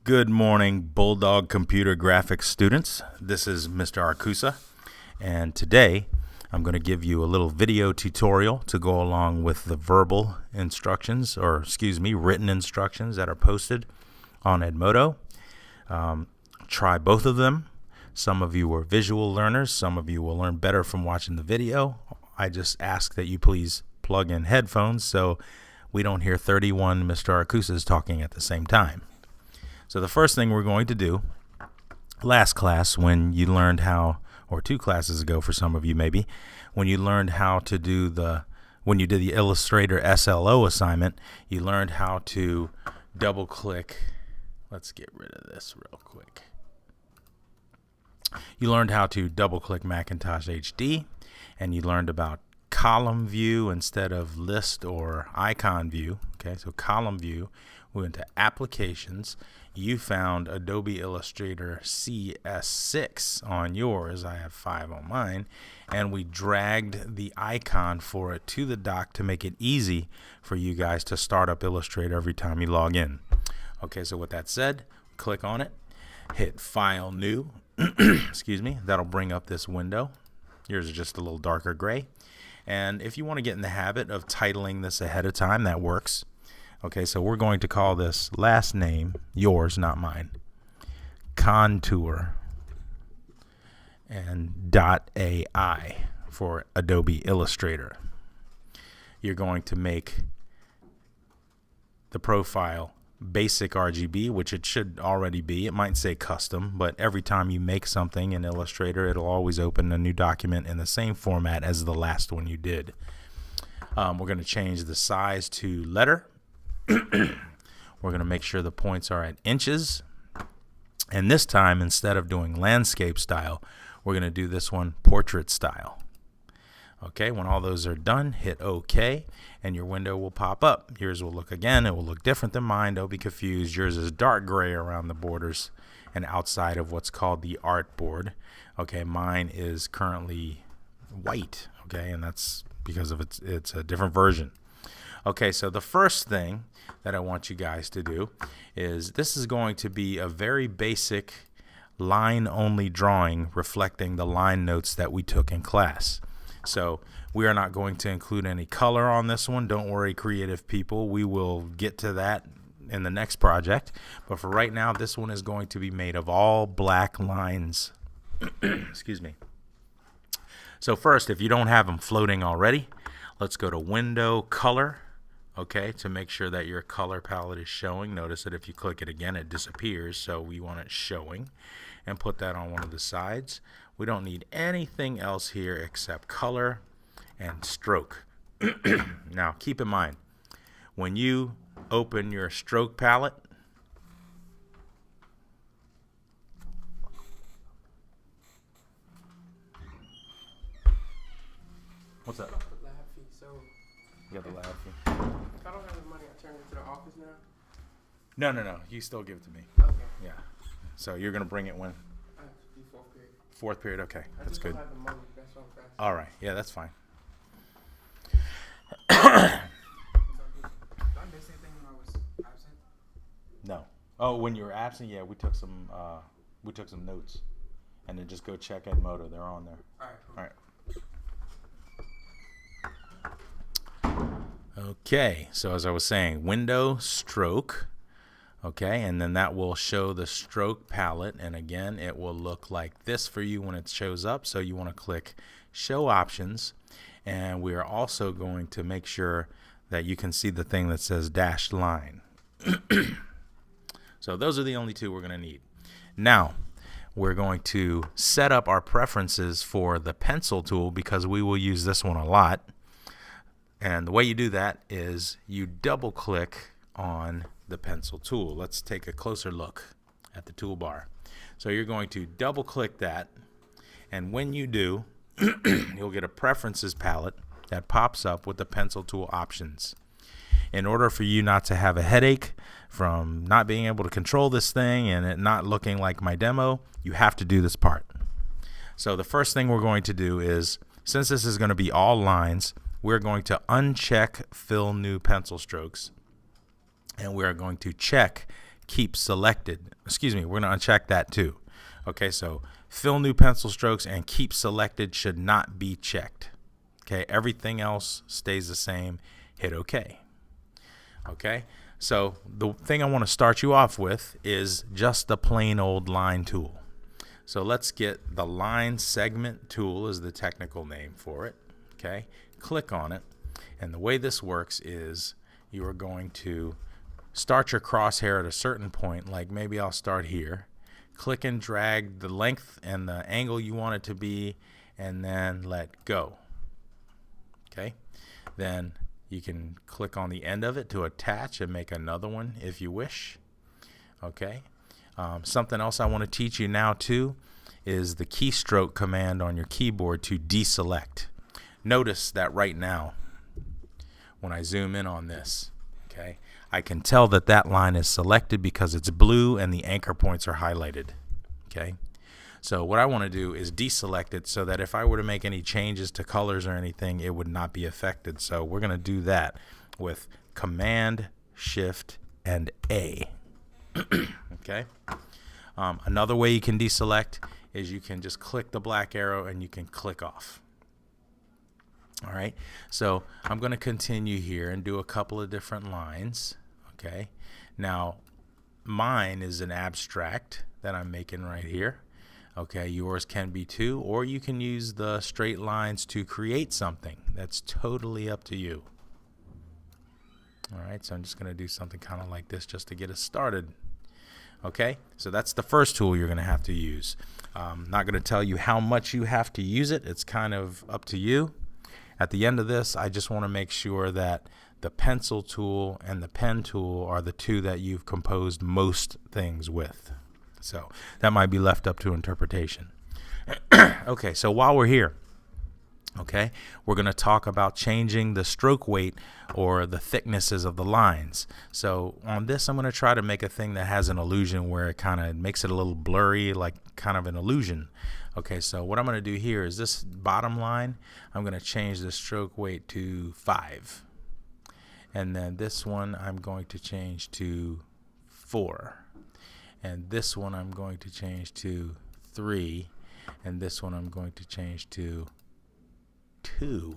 Good morning, Bulldog Computer Graphics students. This is Mr. Arcusa, and today I'm going to give you a little video tutorial to go along with the verbal instructions, or written instructions that are posted on Edmodo. Try both of them. Some of you are visual learners. Some of you will learn better from watching the video. I just ask that you please plug in headphones so we don't hear 31 Mr. Arcusas talking at the same time. So the first thing we're going to do, last class when you learned how, or 2 classes ago for some of you maybe, when you learned how to do when you did the Illustrator SLO assignment, you learned how to double click. Let's get rid of this real quick. You learned how to double click Macintosh HD, and you learned about column view instead of list or icon view. Okay, so column view. We went to applications. You found Adobe Illustrator CS6 on yours. I have 5 on mine, and we dragged the icon for it to the dock to make it easy for you guys to start up Illustrator every time you log in. Okay, so with that said, click on it, hit File New. Excuse me. That'll bring up this window. Yours is just a little darker gray. And if you want to get in the habit of titling this ahead of time, that works. Okay, so we're going to call this last name, yours, not mine, Contour, and .ai for Adobe Illustrator. You're going to make the profile basic RGB, which it should already be. It might say custom, but every time you make something in Illustrator, it'll always open a new document in the same format as the last one you did. We're going to change the size to letter. We're going to make sure the points are at inches. And this time, instead of doing landscape style, we're going to do this one portrait style. Okay, when all those are done, hit OK, and your window will pop up. Yours will look again. It will look different than mine. Don't be confused. Yours is dark gray around the borders and outside of what's called the artboard. Okay, mine is currently white. Okay, and that's because of it's a different version. Okay, so the first thing that I want you guys to do is this is going to be a very basic line-only drawing reflecting the line notes that we took in class. So we are not going to include any color on this one. Don't worry, creative people. We will get to that in the next project. But for right now, this one is going to be made of all black lines. Excuse me. So first, if you don't have them floating already, let's go to Window, Color. Okay, to make sure that your color palette is showing. Notice that if you click it again, it disappears, so we want it showing. And put that on one of the sides. We don't need anything else here except color and stroke. Now, keep in mind, when you open your stroke palette, what's that? You got the lab fee. If I don't have the money, I turn it to the office now? No. You still give it to me. Okay. Yeah. So you're going to bring it when? The 4th period. 4th period? Okay. That's good. I just don't have the money. That's what I'm asking. All right. Yeah, that's fine. Did I miss anything when I was absent? No. Oh, when you were absent, yeah, we took some notes. And then just go check Edmodo. They're on there. All right, cool. All right. Okay, so as I was saying, window, stroke, okay, and then that will show the stroke palette, and again, it will look like this for you when it shows up, so you want to click Show Options, and we are also going to make sure that you can see the thing that says dashed line. So those are the only 2 we're going to need. Now, we're going to set up our preferences for the pencil tool because we will use this one a lot. And the way you do that is you double click on the pencil tool. Let's take a closer look at the toolbar. So you're going to double click that, and when you do, you'll get a preferences palette that pops up with the pencil tool options. In order for you not to have a headache from not being able to control this thing and it not looking like my demo, you have to do this part. So the first thing we're going to do is, since this is going to be all lines, we're going to uncheck Fill New Pencil Strokes, and we are going to check keep selected. Excuse me, we're going to uncheck that too. Okay, so fill new pencil strokes and keep selected should not be checked. Okay, everything else stays the same. Hit OK. Okay, so the thing I want to start you off with is just the plain old line tool. So let's get the line segment tool is the technical name for it. Okay, click on it. And the way this works is you are going to start your crosshair at a certain point, like maybe I'll start here. Click and drag the length and the angle you want it to be, and then let go. Okay, then you can click on the end of it to attach and make another one if you wish. Okay, something else I want to teach you now too is the keystroke command on your keyboard to deselect. Notice that right now when I zoom in on this, okay, I can tell that that line is selected because it's blue and the anchor points are highlighted. Okay, so what I want to do is deselect it so that if I were to make any changes to colors or anything, it would not be affected. So we're going to do that with Command, Shift, and A. Okay. Another way you can deselect is you can just click the black arrow and you can click off. All right, so I'm going to continue here and do a couple of different lines. Okay, now mine is an abstract that I'm making right here. Okay, yours can be too, or you can use the straight lines to create something. That's totally up to you. All right, so I'm just going to do something kind of like this just to get us started. Okay, so that's the first tool you're going to have to use. I'm not going to tell you how much you have to use it. It's kind of up to you. At the end of this, I just want to make sure that the pencil tool and the pen tool are the two that you've composed most things with. So that might be left up to interpretation. Okay, so while we're here, okay, we're going to talk about changing the stroke weight or the thicknesses of the lines. So on this, I'm going to try to make a thing that has an illusion where it kind of makes it a little blurry, like kind of an illusion. Okay, so what I'm going to do here is this bottom line, I'm going to change the stroke weight to 5. And then this one I'm going to change to 4. And this one I'm going to change to 3. And this one I'm going to change to 2.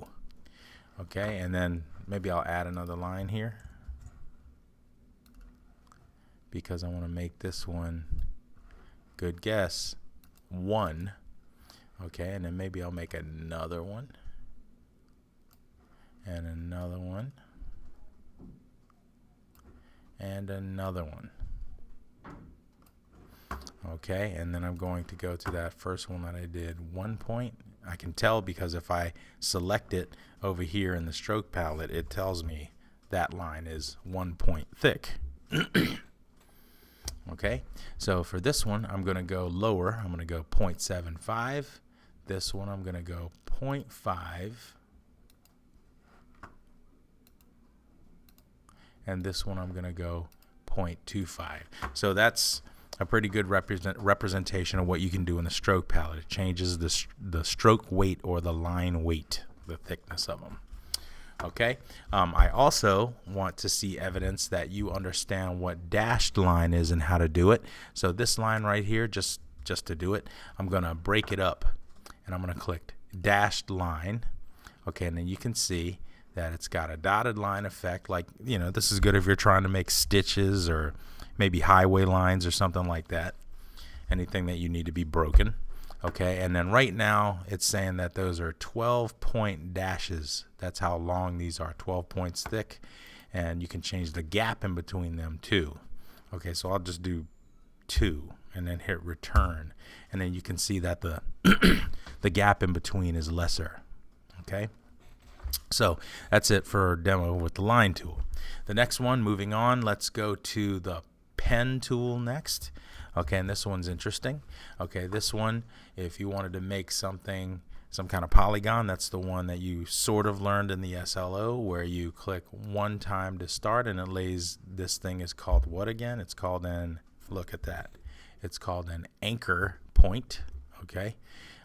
Okay, and then maybe I'll add another line here because I want to make this one, good guess, 1. Okay, and then maybe I'll make another one and another one and another one. Okay, and then I'm going to go to that first one that I did 1 point. I can tell because if I select it over here in the stroke palette, it tells me that line is 1 point thick. Okay, so for this one, I'm going to go lower. I'm going to go 0.75. This one, I'm going to go 0.5. And this one, I'm going to go 0.25. So that's a pretty good representation of what you can do in the stroke palette. It changes the stroke weight or the line weight, the thickness of them. Okay, I also want to see evidence that you understand what dashed line is and how to do it. So this line right here, just to do it, I'm going to break it up and I'm going to click dashed line. Okay, and then you can see that it's got a dotted line effect. Like, you know, this is good if you're trying to make stitches or maybe highway lines or something like that. Anything that you need to be broken. Okay, and then right now it's saying that those are 12-point dashes. That's how long these are, 12 points thick. And you can change the gap in between them too. Okay, so I'll just do 2 and then hit return. And then you can see that the the gap in between is lesser. Okay, so that's it for a demo with the line tool. The next one, moving on, let's go to the pen tool next. Okay, and this one's interesting. Okay, this one, if you wanted to make something, some kind of polygon, that's the one that you sort of learned in the SLO, where you click one time to start and it lays, this thing is called what again? It's called an, look at that, it's called an anchor point. Okay,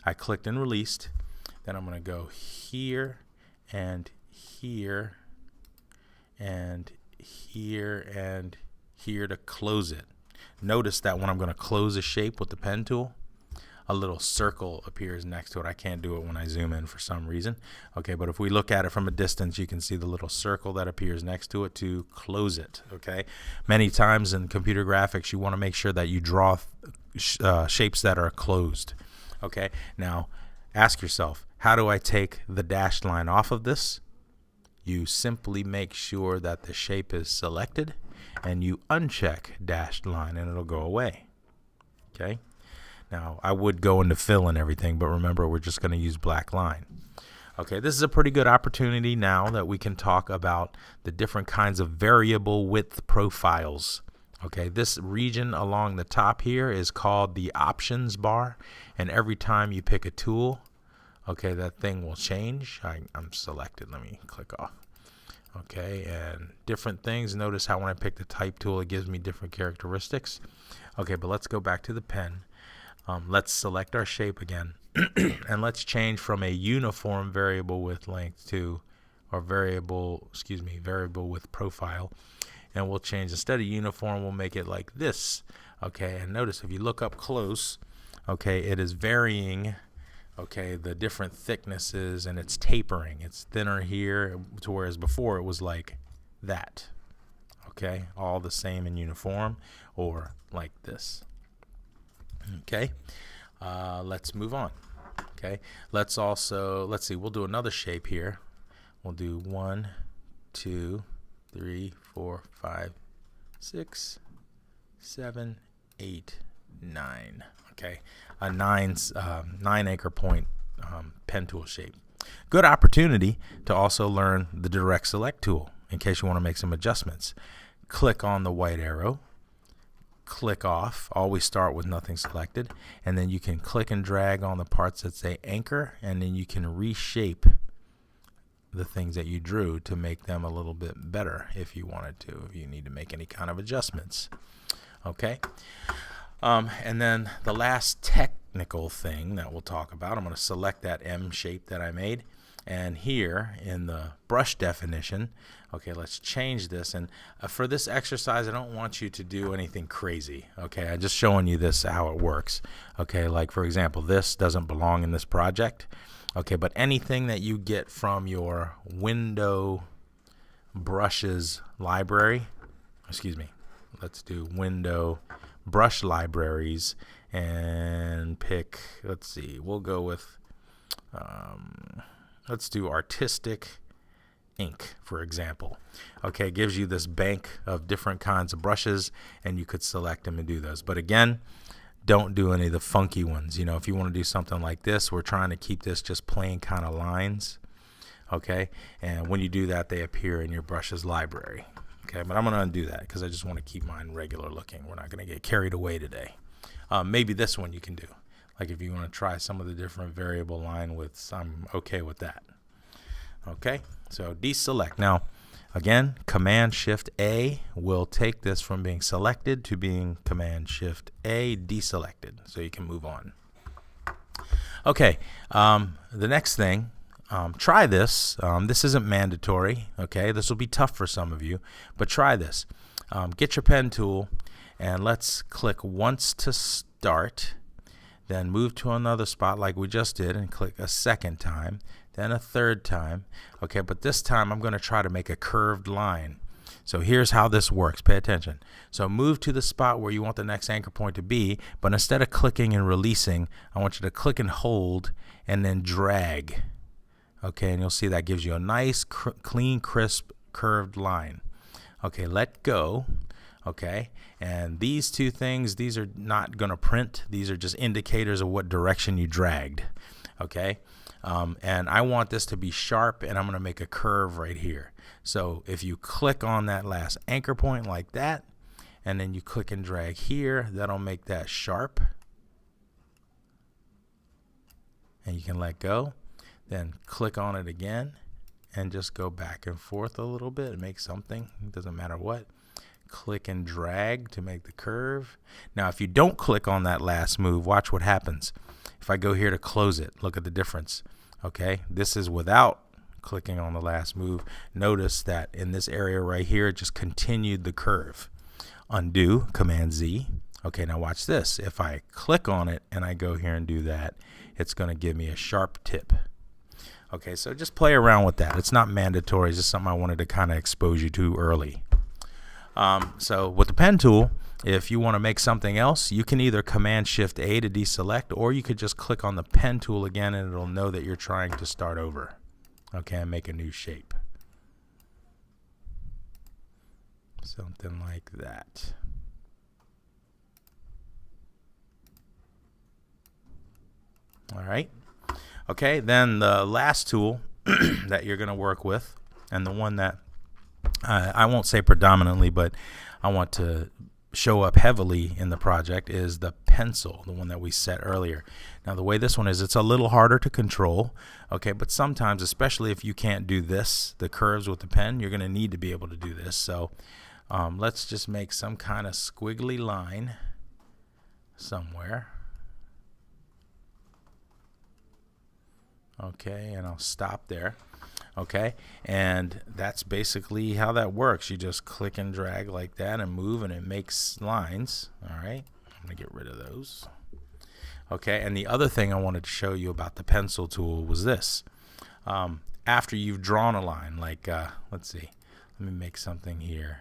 I clicked and released. Then I'm going to go here and here and here and here to close it. Notice that when I'm going to close a shape with the pen tool, a little circle appears next to it. I can't do it when I zoom in for some reason. Okay, but if we look at it from a distance, you can see the little circle that appears next to it to close it. Okay, many times in computer graphics, you want to make sure that you draw shapes that are closed. Okay, now ask yourself, how do I take the dashed line off of this? You simply make sure that the shape is selected and you uncheck dashed line and it'll go away. Okay. Now, I would go into fill and everything, but remember, we're just going to use black line. Okay, this is a pretty good opportunity now that we can talk about the different kinds of variable width profiles. Okay, this region along the top here is called the options bar, and every time you pick a tool, okay, that thing will change. I'm selected. Let me click off. Okay, and different things. Notice how when I pick the type tool, it gives me different characteristics. Okay, but let's go back to the pen. Let's select our shape again and let's change from a uniform variable width length to our variable width profile, and we'll change, instead of uniform, we'll make it like this. Okay, and notice if you look up close, okay, it is varying, okay, the different thicknesses, and it's tapering. It's thinner here to whereas before it was like that. Okay, all the same in uniform, or like this. Okay, let's move on. Okay, let's see, we'll do another shape here. We'll do 1, 2, 3, 4, 5, 6, 7, 8, 9. Okay, a 9 anchor point pen tool shape. Good opportunity to also learn the direct select tool in case you want to make some adjustments. Click on the white arrow, click off, always start with nothing selected, and then you can click and drag on the parts that say anchor, and then you can reshape the things that you drew to make them a little bit better if you wanted to, if you need to make any kind of adjustments. Okay, and then the last technical thing that we'll talk about, I'm going to select that M shape that I made, and here in the brush definition, okay, let's change this. And for this exercise, I don't want you to do anything crazy. Okay, I'm just showing you this, how it works. Okay, like for example, this doesn't belong in this project. Okay, but anything that you get from your window brushes library, let's do window brush libraries and pick, let's see, we'll go with, let's do artistic ink, for example. Okay, it gives you this bank of different kinds of brushes, and you could select them and do those. But again, don't do any of the funky ones. You know, if you want to do something like this, we're trying to keep this just plain kind of lines. Okay, and when you do that, they appear in your brushes library. Okay, but I'm going to undo that because I just want to keep mine regular looking. We're not going to get carried away today. Maybe this one you can do. Like if you want to try some of the different variable line widths, I'm okay with that. Okay, so deselect. Now, again, Command-Shift-A will take this from being selected to being Command-Shift-A deselected, so you can move on. Okay, the next thing, try this. This isn't mandatory, okay? This will be tough for some of you, but try this. Get your pen tool, and let's click once to start, then move to another spot like we just did and click a second time, then a third time. Okay, but this time I'm going to try to make a curved line. So here's how this works. Pay attention. So move to the spot where you want the next anchor point to be, but instead of clicking and releasing, I want you to click and hold and then drag. Okay, and you'll see that gives you a nice, clean, crisp, curved line. Okay, let go. Okay, and these two things, these are not going to print. These are just indicators of what direction you dragged. Okay, and I want this to be sharp, and I'm going to make a curve right here. So if you click on that last anchor point like that, and then you click and drag here, that'll make that sharp. And you can let go. Then click on it again, and just go back and forth a little bit and make something. It doesn't matter what. Click and drag to make the curve. Now, if you don't click on that last move, watch what happens. If I go here to close it, look at the difference. Okay, this is without clicking on the last move. Notice that in this area right here, it just continued the curve. Undo, Command-Z, Okay, now watch this. If I click on it and I go here and do that, it's going to give me a sharp tip. Okay, so just play around with that. It's not mandatory. It's just something I wanted to kind of expose you to early. So with the pen tool, if you want to make something else, you can either Command-Shift-A to deselect, or you could just click on the pen tool again and it'll know that you're trying to start over. Okay, and make a new shape. Something like that. All right. Okay, then the last tool that you're going to work with, and the one that I won't say predominantly, but I want to show up heavily in the project, is the pencil, the one that we set earlier. Now the way this one is, it's a little harder to control, okay, but sometimes, especially if you can't do this, the curves with the pen, you're going to need to be able to do this. So let's just make some kind of squiggly line somewhere. Okay, and I'll stop there. Okay, and that's basically how that works. You just click and drag like that and move, and it makes lines. All right, I'm gonna get rid of those. Okay, and the other thing I wanted to show you about the pencil tool was this. After you've drawn a line, like let's see, let me make something here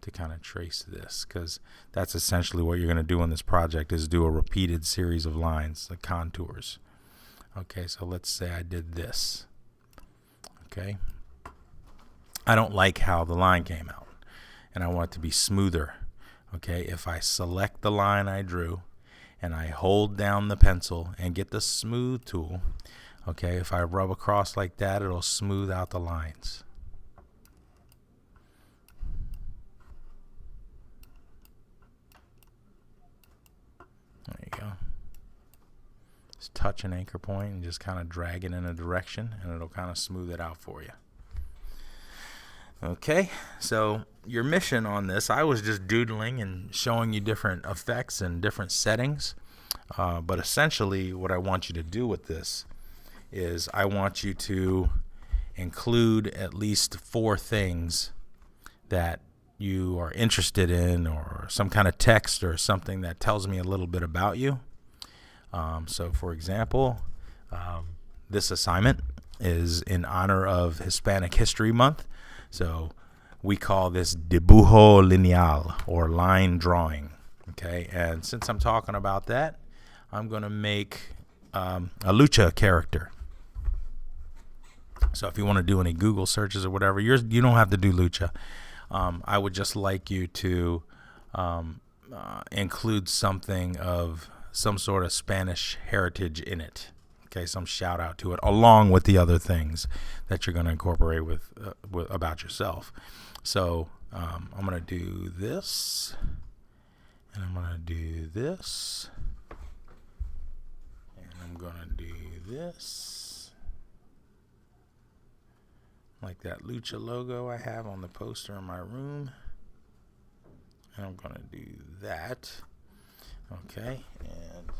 to kind of trace this, because that's essentially what you're going to do in this project, is do a repeated series of lines, the contours. Okay, so let's say I did this. Okay, I don't like how the line came out, and I want it to be smoother. Okay, if I select the line I drew and I hold down the pencil and get the smooth tool, okay, if I rub across like that, it'll smooth out the lines. There you go. Just touch an anchor point and just kind of drag it in a direction, and it'll kind of smooth it out for you. Okay, so your mission on this, I was just doodling and showing you different effects and different settings, but essentially what I want you to do with this is I want you to include at least 4 things that you are interested in, or some kind of text or something that tells me a little bit about you. So for example, this assignment is in honor of Hispanic History Month. So we call this Dibujo lineal, or line drawing. Okay, and since I'm talking about that, I'm going to make a lucha character. So if you want to do any Google searches or whatever, you don't have to do lucha. I would just like you to include something of some sort of Spanish heritage in it. Okay, some shout out to it, along with the other things that you're going to incorporate with about yourself. So I'm going to do this, and I'm going to do this, and I'm going to do this, like that lucha logo I have on the poster in my room. And I'm going to do that. Okay, and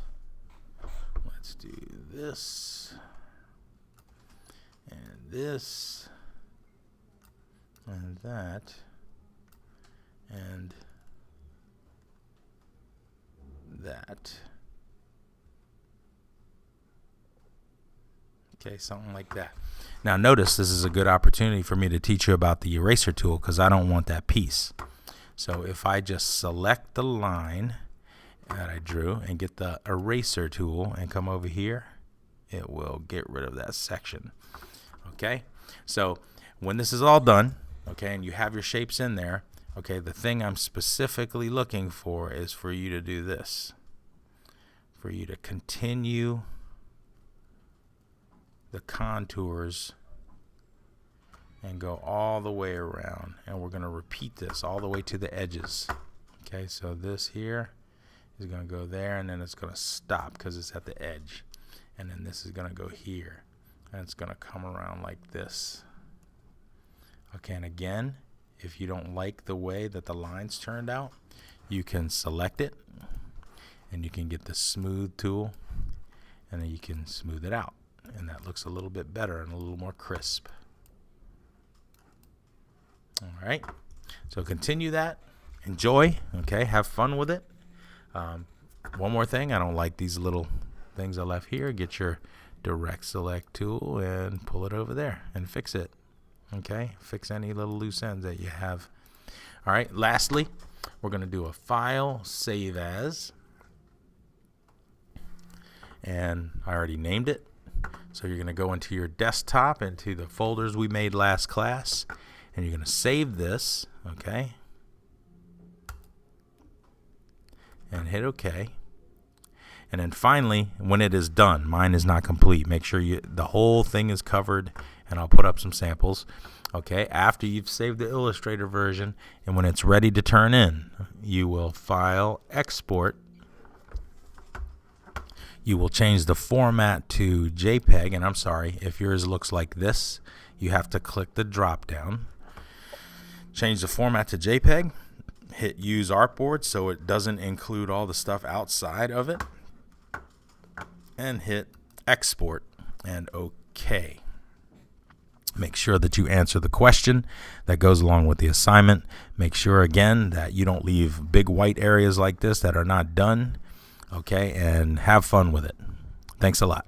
let's do this, and this, and that, and that. Okay, something like that. Now notice this is a good opportunity for me to teach you about the eraser tool, because I don't want that piece. So if I just select the line that I drew and get the eraser tool and come over here, it will get rid of that section. Okay, so when this is all done, okay, and you have your shapes in there, okay, the thing I'm specifically looking for is for you to do this, for you to continue the contours and go all the way around, and we're going to repeat this all the way to the edges. Okay, so this here is going to go there, and then it's going to stop because it's at the edge, and then this is going to go here, and it's going to come around like this. Okay, and again, if you don't like the way that the lines turned out, you can select it, and you can get the smooth tool, and then you can smooth it out, and that looks a little bit better and a little more crisp. All right, so continue that, enjoy, okay, have fun with it. One more thing, I don't like these little things I left here. Get your direct select tool and pull it over there and fix it. Okay, fix any little loose ends that you have. All right, lastly, we're going to do a file, save as, and I already named it. So you're going to go into your desktop, into the folders we made last class, and you're going to save this, okay, and hit OK. And then finally, when it is done, mine is not complete. Make sure the whole thing is covered, and I'll put up some samples. Okay, after you've saved the Illustrator version, and when it's ready to turn in, you will file, export. You will change the format to JPEG, and I'm sorry, if yours looks like this, you have to click the drop down. Change the format to JPEG, hit use artboard so it doesn't include all the stuff outside of it, and hit export and OK. Make sure that you answer the question that goes along with the assignment. Make sure again that you don't leave big white areas like this that are not done. Okay, and have fun with it. Thanks a lot.